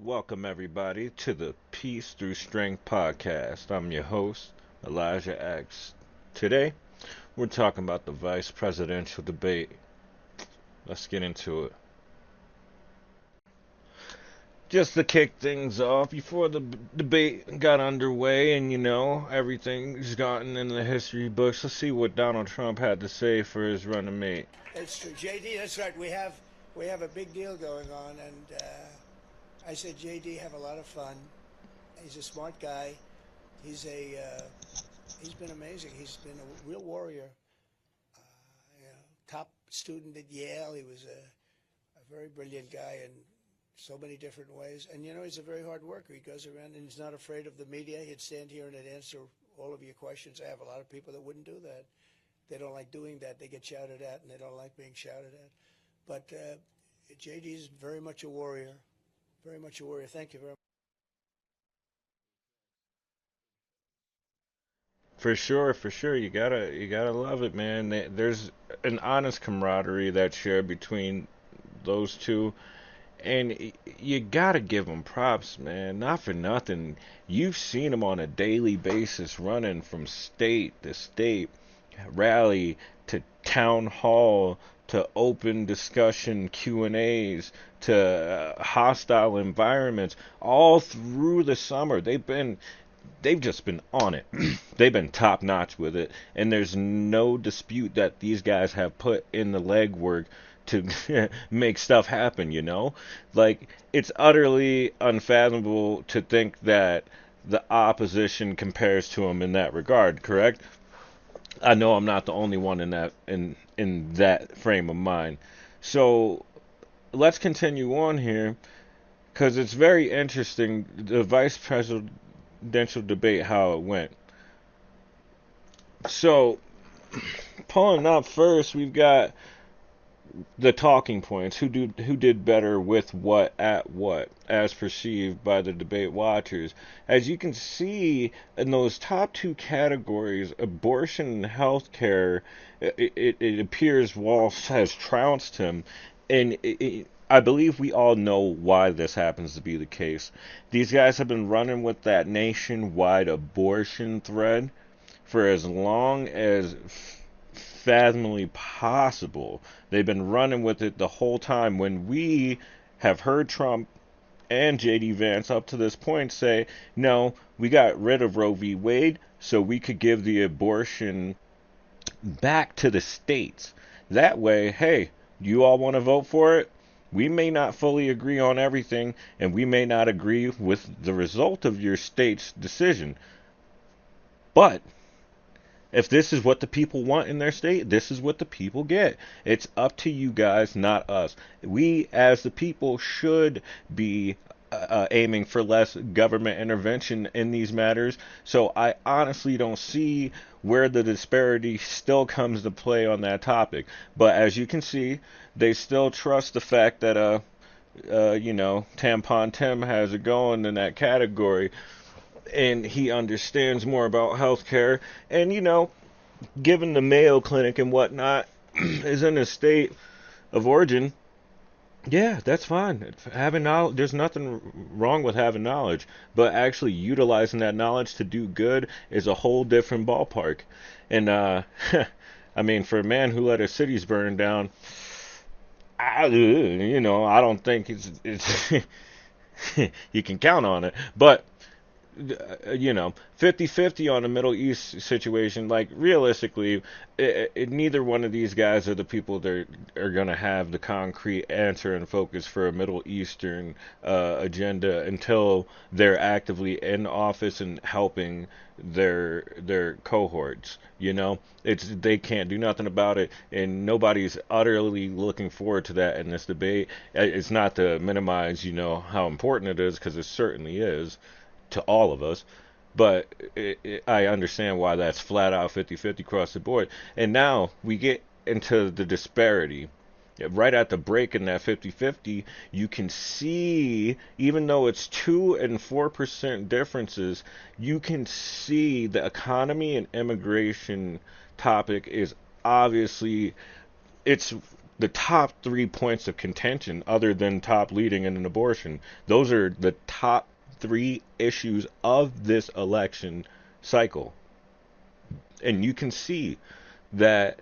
Welcome, everybody, to the Peace Through Strength podcast. I'm your host, Elijah X. Today, we're talking about the vice presidential debate. Let's get into it. Just to kick things off, before the debate got underway and everything's gotten in the history books, let's see what Donald Trump had to say for his running mate. That's true, JD. That's right. We have a big deal going on, and I said, JD, have a lot of fun. He's a smart guy. He's been amazing. He's been a real warrior. Top student at Yale. He was a very brilliant guy in so many different ways. And he's a very hard worker. He goes around and he's not afraid of the media. He'd stand here and he'd answer all of your questions. I have a lot of people that wouldn't do that. They don't like doing that. They get shouted at, and they don't like being shouted at. But JD is very much a warrior, very much a warrior. Thank you very much. For sure, for sure. You gotta love it, man. There's an honest camaraderie that's shared between those two, and you gotta give them props, man. Not for nothing. You've seen them on a daily basis running from state to state, rally to town hall to open discussion Q&As to hostile environments all through the summer. They've just been on it. They've been top notch with it, and there's no dispute that these guys have put in the legwork to make stuff happen, you know? Like, it's utterly unfathomable to think that the opposition compares to them in that regard, correct? I know I'm not the only one in that frame of mind. So let's continue on here because it's very interesting the vice presidential debate how it went. So pulling up first, we've got the talking points. Who did better with what at what, as perceived by the debate watchers. As you can see in those top two categories, abortion and healthcare, it appears Walsh has trounced him, and I believe we all know why this happens to be the case. These guys have been running with that nationwide abortion thread for as long as fathomably possible. They've been running with it the whole time. When we have heard Trump and JD Vance up to this point say, no, we got rid of Roe v. Wade so we could give the abortion back to the states. That way, hey, you all want to vote for it? We may not fully agree on everything, and we may not agree with the result of your state's decision. But if this is what the people want in their state, this is what the people get. It's up to you guys, not us. We, as the people, should be aiming for less government intervention in these matters. So I honestly don't see where the disparity still comes to play on that topic. But as you can see, they still trust the fact that Tampon Tim has it going in that category, and he understands more about healthcare. And given the Mayo Clinic and whatnot is in a state of origin, yeah, that's fine. Having knowledge, there's nothing wrong with having knowledge, but actually utilizing that knowledge to do good is a whole different ballpark. And I mean, for a man who let his cities burn down, I don't think it's you can count on it. But 50-50 on the Middle East situation. Like, realistically, neither one of these guys are the people that are going to have the concrete answer and focus for a Middle Eastern agenda until they're actively in office and helping their cohorts. It's they can't do nothing about it, and nobody's utterly looking forward to that in this debate. It's not to minimize, how important it is, because it certainly is to all of us, but I understand why that's flat out 50-50 across the board. And now we get into the disparity. Right at the break in that 50-50, you can see, even though it's 2 and 4% differences, you can see the economy and immigration topic is obviously, it's the top 3 points of contention, other than top leading in an abortion. Those are the top 3 issues of this election cycle. And you can see that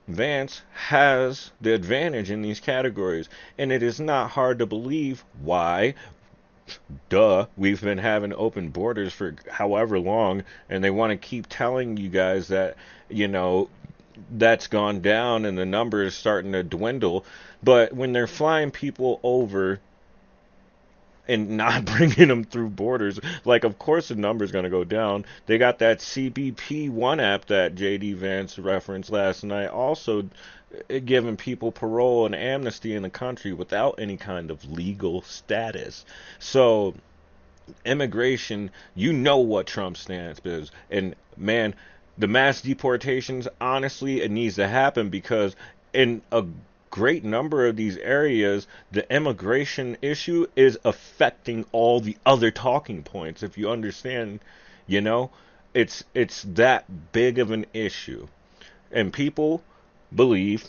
Vance has the advantage in these categories. And it is not hard to believe why. Duh, we've been having open borders for however long, and they want to keep telling you guys that, you know, that's gone down and the number is starting to dwindle. But when they're flying people over and not bringing them through borders, like, of course the number's going to go down. They got that CBP One app that JD Vance referenced last night, also giving people parole and amnesty in the country without any kind of legal status. So immigration, you know what Trump's stance is. And man, the mass deportations, honestly, it needs to happen because in a great number of these areas, the immigration issue is affecting all the other talking points. If you understand, you know, it's that big of an issue. And people believe,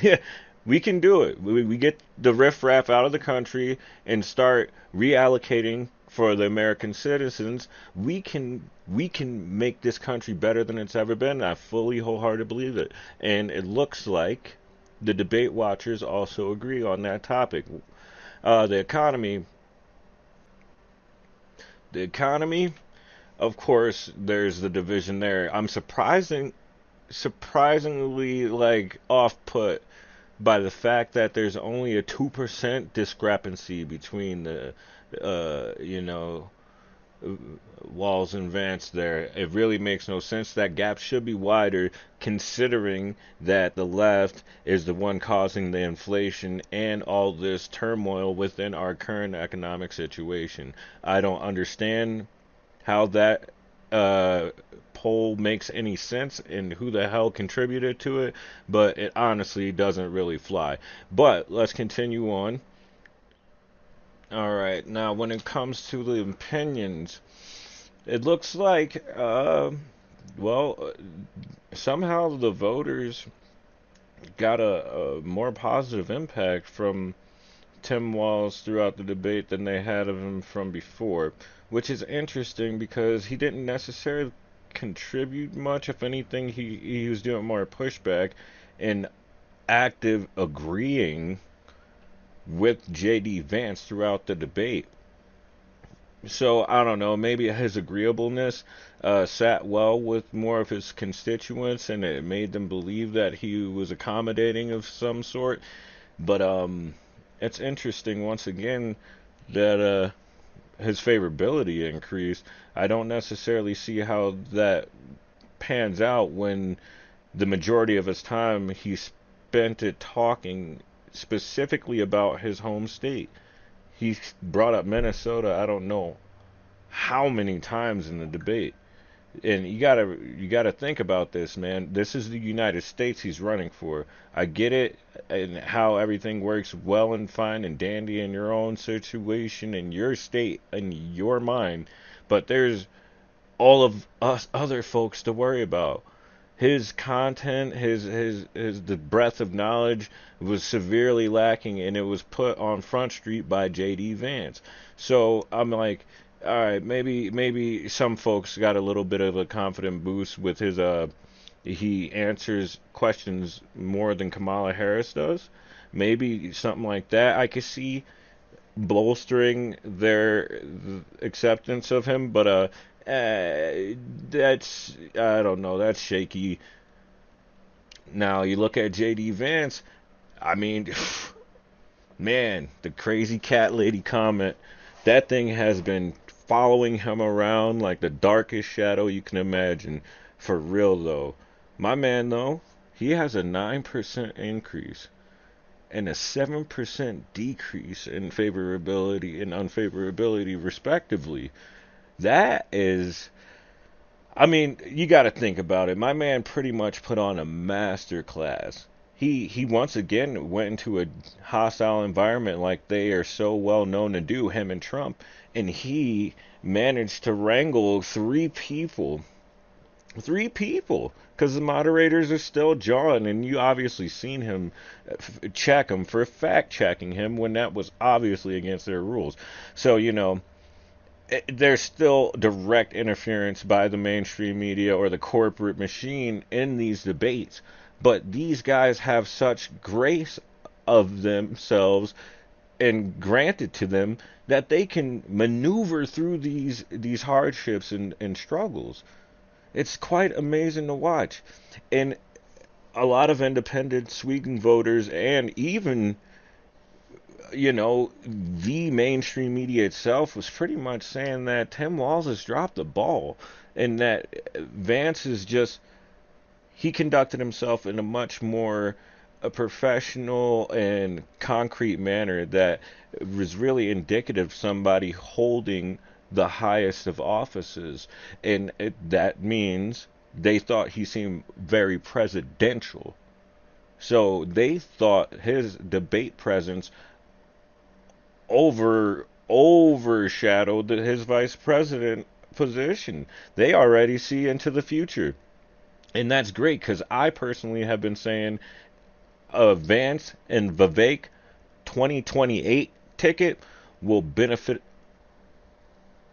yeah, we can do it. We get the riffraff out of the country and start reallocating for the American citizens. We can make this country better than it's ever been. I fully wholeheartedly believe it. And it looks like the debate watchers also agree on that topic. The economy, the economy, of course, there's the division there. I'm surprisingly like off put by the fact that there's only a 2% discrepancy between the, you know, Walls and Vance there. It really makes no sense. That gap should be wider, considering that the left is the one causing the inflation and all this turmoil within our current economic situation. I don't understand how that uh, poll makes any sense and who the hell contributed to it, but it honestly doesn't really fly. But let's continue on. All right, now when it comes to the opinions, it looks like, well, somehow the voters got a more positive impact from Tim Walz throughout the debate than they had of him from before, which is interesting because he didn't necessarily contribute much. If anything, he was doing more pushback and active agreeing with JD Vance throughout the debate. So I don't know, maybe his agreeableness sat well with more of his constituents, and it made them believe that he was accommodating of some sort. But it's interesting once again that his favorability increased. I don't necessarily see how that pans out when the majority of his time he spent it talking specifically about his home state. He brought up Minnesota, I don't know how many times in the debate. And you gotta think about this, man. This is the United States he's running for. I get it, and how everything works well and fine and dandy in your own situation in your state in your mind, but there's all of us other folks to worry about. His content, his the breadth of knowledge was severely lacking, and it was put on Front Street by J.D. Vance. So I'm like, all right, maybe some folks got a little bit of a confident boost with his he answers questions more than Kamala Harris does. Maybe something like that. I could see bolstering their acceptance of him, but that's, I don't know, that's shaky. Now you look at JD Vance. I mean, man, the crazy cat lady comment, that thing has been following him around like the darkest shadow you can imagine. For real though, my man though, he has a 9% increase and a 7% decrease in favorability and unfavorability, respectively. That is, I mean, you got to think about it. My man pretty much put on a master class. He once again went into a hostile environment like they are so well known to do, him and Trump, and he managed to wrangle 3 people Three people, because the moderators are still John, and you obviously seen him check him for fact checking him when that was obviously against their rules. So, there's still direct interference by the mainstream media or the corporate machine in these debates. But these guys have such grace of themselves and granted to them that they can maneuver through these hardships and struggles. It's quite amazing to watch. And a lot of independent swing voters and even, the mainstream media itself was pretty much saying that Tim Walz has dropped the ball and that Vance is just, he conducted himself in a much more a professional and concrete manner that was really indicative of somebody holding the highest of offices. And that means they thought he seemed very presidential. So they thought his debate presence overshadowed his vice president position. They already see into the future. And that's great because I personally have been saying Vance and Vivek 2028 ticket will benefit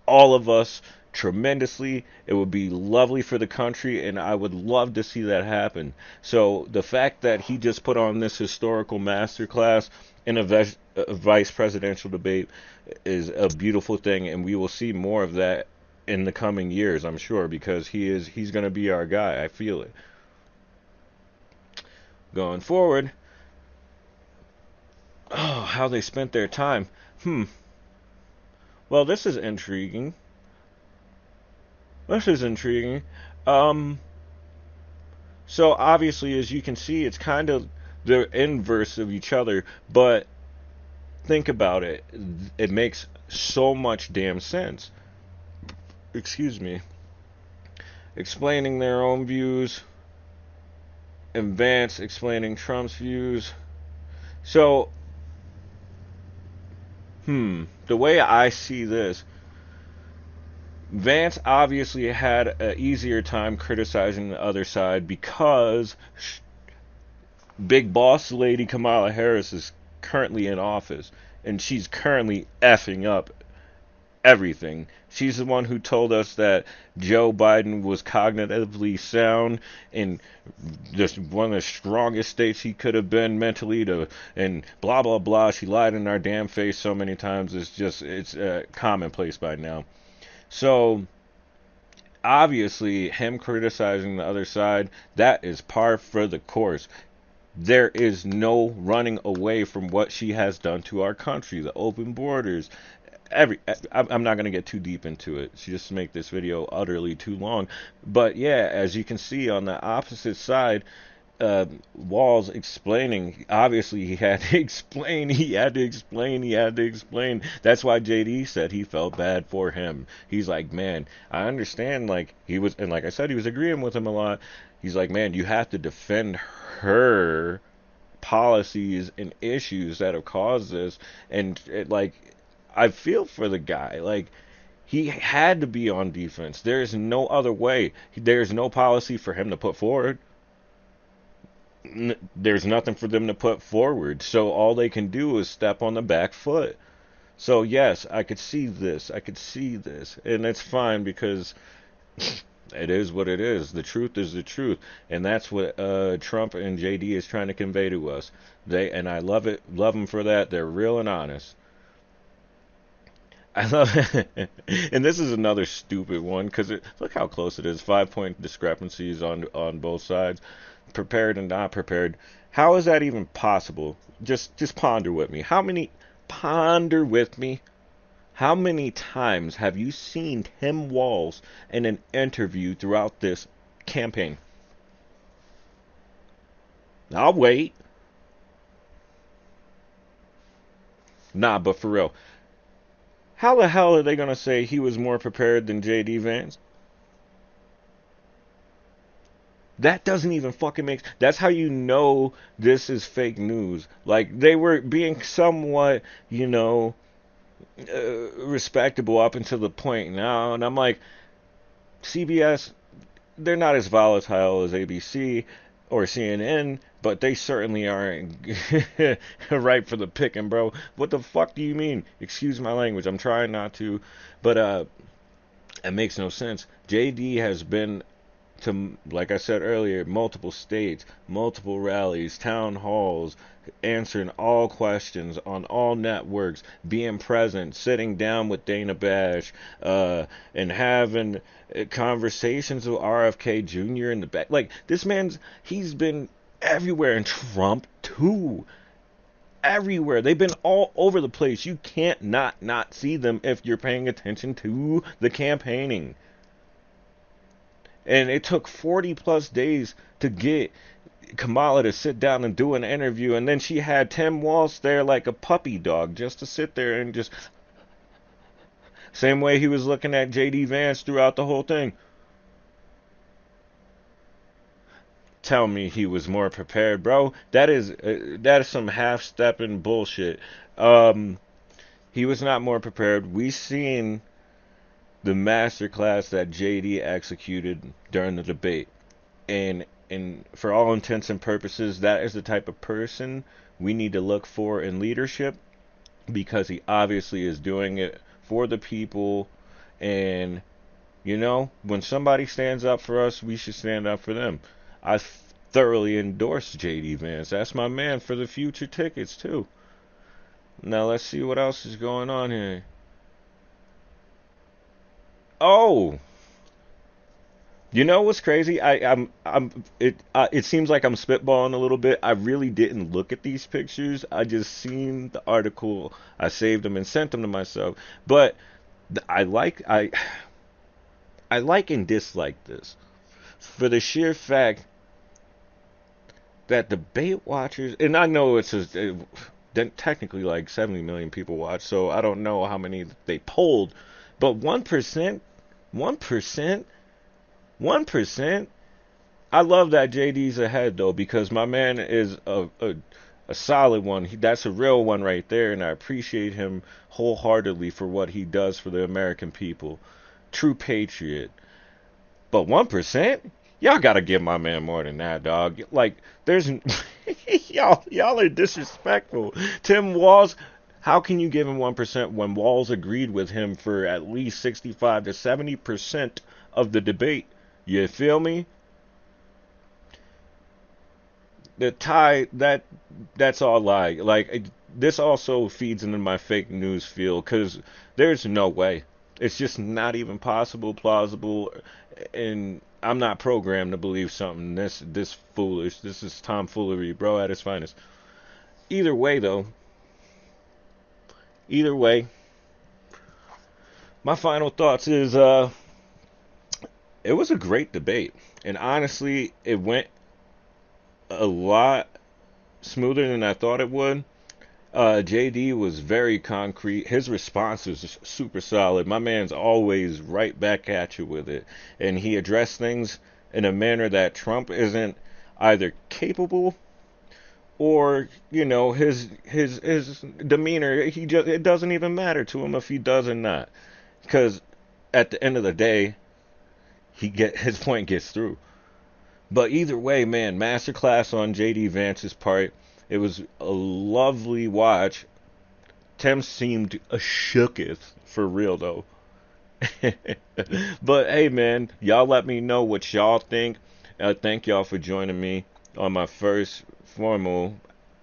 all of us tremendously. It would be lovely for the country, and I would love to see that happen. So the fact that he just put on this historical masterclass in a vice presidential debate is a beautiful thing, and we will see more of that in the coming years, I'm sure, because he's going to be our guy. I feel it. Going forward, oh, how they spent their time. Hmm. Well, this is intriguing. This is intriguing. Um, so obviously, as you can see, it's kind of the inverse of each other. But think about it. It makes so much damn sense. Excuse me. Explaining their own views, and Vance explaining Trump's views. So, the way I see this, Vance obviously had an easier time criticizing the other side because big boss lady Kamala Harris is currently in office and she's currently effing up everything. She's the one who told us that Joe Biden was cognitively sound and just one of the strongest states he could have been mentally to, and blah blah blah. She lied in our damn face so many times. It's commonplace by now. So obviously, him criticizing the other side, that is par for the course. There is no running away from what she has done to our country. The open borders, I'm not going to get too deep into it. She just make this video utterly too long. But yeah, as you can see on the opposite side, Walls explaining. Obviously, he had to explain. He had to explain. He had to explain. That's why JD said he felt bad for him. He's like, man, I understand. Like he was, and like I said, he was agreeing with him a lot. He's like, man, you have to defend her policies and issues that have caused this. And like, I feel for the guy. Like he had to be on defense. There's no other way. There's no policy for him to put forward. There's nothing for them to put forward. So all they can do is step on the back foot. So yes, I could see this. I could see this. And it's fine because it is what it is. The truth is the truth. And that's what Trump and JD is trying to convey to us. And I love it. Love them for that. They're real and honest. I love it. And this is another stupid one because look how close it is. 5 point discrepancies on both sides. Prepared and not prepared. How is that even possible? Just ponder with me. Ponder with me? How many times have you seen Tim Walz in an interview throughout this campaign? I'll wait. Nah, but for real. How the hell are they going to say he was more prepared than JD Vance? That doesn't even fucking make. That's how you know this is fake news. Like they were being somewhat, respectable up until the point now, and I'm like, CBS, they're not as volatile as ABC or CNN, but they certainly aren't ripe for the picking, bro. What the fuck do you mean? Excuse my language. I'm trying not to, but it makes no sense. JD has been to, like I said earlier, multiple states, multiple rallies, town halls, answering all questions on all networks, being present, sitting down with Dana Bash, and having conversations with RFK Jr. in the back. Like, this man's, he's been everywhere, and Trump too. Everywhere. They've been all over the place. You can't not see them if you're paying attention to the campaigning. And it took 40 plus days to get Kamala to sit down and do an interview, and then she had Tim Walz there like a puppy dog just to sit there and just, same way he was looking at JD Vance throughout the whole thing. Tell me he was more prepared, bro. That is some half-stepping bullshit. Um, he was not more prepared. We seen the masterclass that JD executed during the debate, and for all intents and purposes, that is the type of person we need to look for in leadership, because he obviously is doing it for the people. And when somebody stands up for us, we should stand up for them. I thoroughly endorse JD Vance. That's my man for the future tickets too. Now let's see what else is going on here. Oh, you know what's crazy? It seems like I'm spitballing a little bit. I really didn't look at these pictures. I just seen the article. I saved them and sent them to myself. But I like and dislike this for the sheer fact that debate watchers, and I know then technically like 70 million people watch, so I don't know how many they polled, but 1%, 1%, 1%. I love that JD's ahead though, because my man is a solid one. That's a real one right there, and I appreciate him wholeheartedly for what he does for the American people. True patriot. But 1%? Y'all gotta give my man more than that, dog. Like, there's y'all are disrespectful. Tim Walz, how can you give him 1% when Walz agreed with him for at least 65 to 70% of the debate? You feel me? The tie that's all lie. Like, this also feeds into my fake news field, because there's no way. It's just not even possible, plausible, and I'm not programmed to believe something this foolish. This is tomfoolery, bro, at its finest. Either way, though, either way, my final thoughts is it was a great debate, and honestly, it went a lot smoother than I thought it would. JD was very concrete. His response was super solid. My man's always right back at you with it. And he addressed things in a manner that Trump isn't either capable, or, his demeanor, it doesn't even matter to him if he does or not. Because at the end of the day, his point gets through. But either way, man, masterclass on JD Vance's part. It was a lovely watch. Tim seemed a shooketh for real though. But hey, man, y'all let me know what y'all think. Thank y'all for joining me on my first formal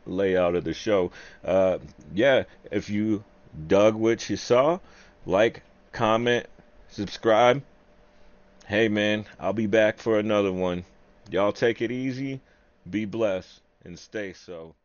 layout of the show. Yeah, if you dug what you saw, like, comment, subscribe. Hey, man, I'll be back for another one. Y'all take it easy, be blessed, and stay so.